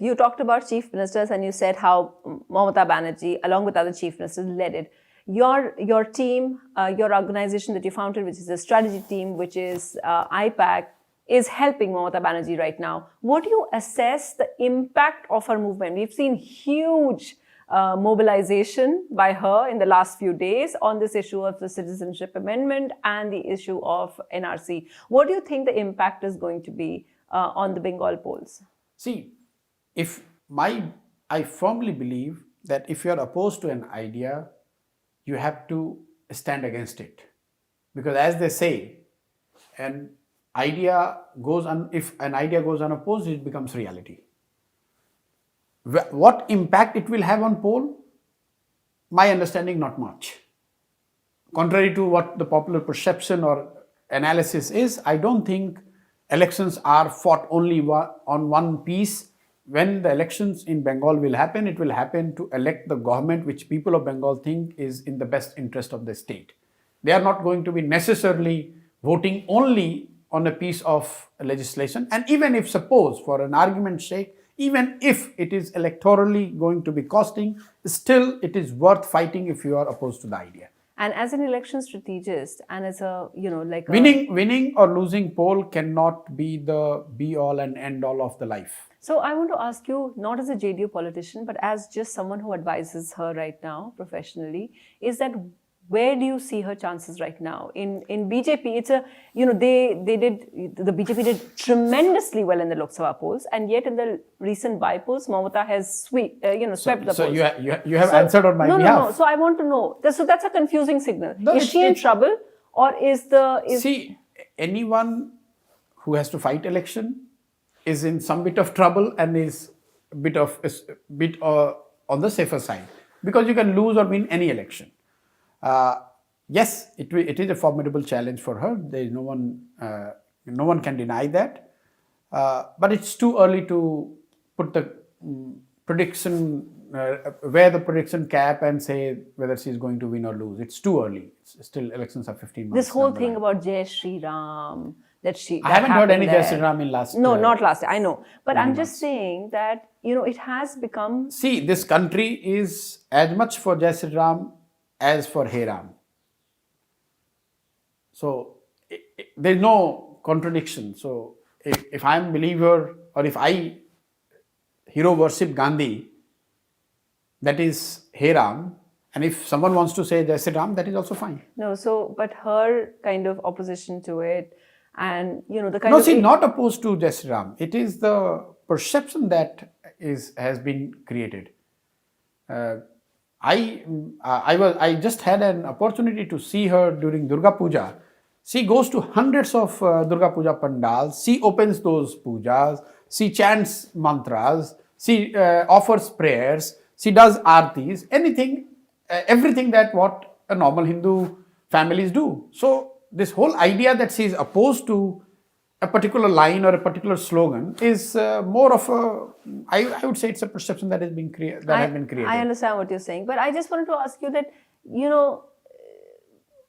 You talked about chief ministers and you said how Mamata Banerjee, along with other chief ministers, led it. Your team, your organization that you founded, which is a strategy team, which is IPAC, is helping Mamata Banerjee right now. What do you assess the impact of her movement? We've seen huge mobilization by her in the last few days on this issue of the citizenship amendment and the issue of NRC. What do you think the impact is going to be on the Bengal polls? See, I firmly believe that if you are opposed to an idea, you have to stand against it. Because as they say, if an idea goes unopposed, it becomes reality. What impact it will have on poll? My understanding, not much. Contrary to what the popular perception or analysis is, I don't think elections are fought only on one piece. When the elections in Bengal will happen, it will happen to elect the government which people of Bengal think is in the best interest of the state. They are not going to be necessarily voting only on a piece of legislation. And even if, suppose, for an argument's sake, even if it is electorally going to be costing, still it is worth fighting if you are opposed to the idea. And as an election strategist, and as a, winning or losing poll cannot be the be all and end all of the life. So I want to ask you, not as a JDU politician, but as just someone who advises her right now professionally, is that where do you see her chances right now? In BJP, it's a, the BJP did tremendously well in the Lok Sabha polls, and yet in the recent by-polls, Mamata has swept the polls. So you have answered on my behalf. No. So I want to know. So that's a confusing signal. No, is she in trouble, or See, anyone who has to fight election is in some bit of trouble and is a bit on the safer side, because you can lose or win any election. Yes, it is a formidable challenge for her. There is no one can deny that. But it's too early to put the prediction, wear the prediction cap and say whether she's going to win or lose. It's too early. Still, elections are 15 months. This whole thing about Jai Shri Ram, I haven't heard any Jai Shri Ram in last. No, not last. I know, but I'm just saying that it has become. See, this country is as much for Jai Shri Ram as for Hey Ram. So there's no contradiction. So if I'm a believer, or if I hero worship Gandhi, that is Hey Ram. And if someone wants to say Jai Shri Ram, that is also fine. No, but her kind of opposition to it, and the kind no, of... see, not opposed to Jai Shri Ram. It is the perception that has been created. I just had an opportunity to see her during Durga Puja. She goes to hundreds of Durga Puja pandals. She opens those pujas. She chants mantras. She offers prayers. She does aartis. Everything that what a normal Hindu families do. So this whole idea that she is opposed to a particular line or a particular slogan is more of a, I would say it's a perception that has been created. I understand what you're saying, but I just wanted to ask you that,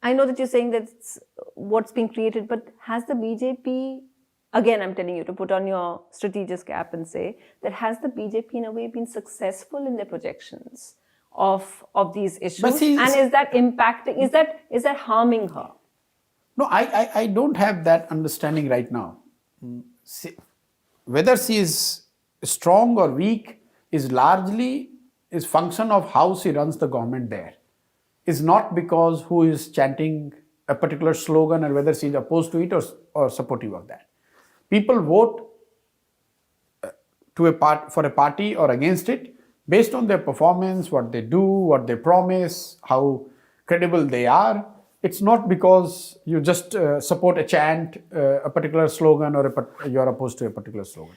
I know that you're saying that it's what's being created, but has the BJP, again, I'm telling you to put on your strategist cap and say that has the BJP in a way been successful in their projections of these issues? And is that impacting, is that harming her? No, I don't have that understanding right now. Whether she is strong or weak is largely function of how she runs the government there. It's not because who is chanting a particular slogan or whether she is opposed to it or supportive of that. People vote for a party or against it based on their performance, what they do, what they promise, how credible they are. It's not because you just support a chant, a particular slogan, or you're opposed to a particular slogan.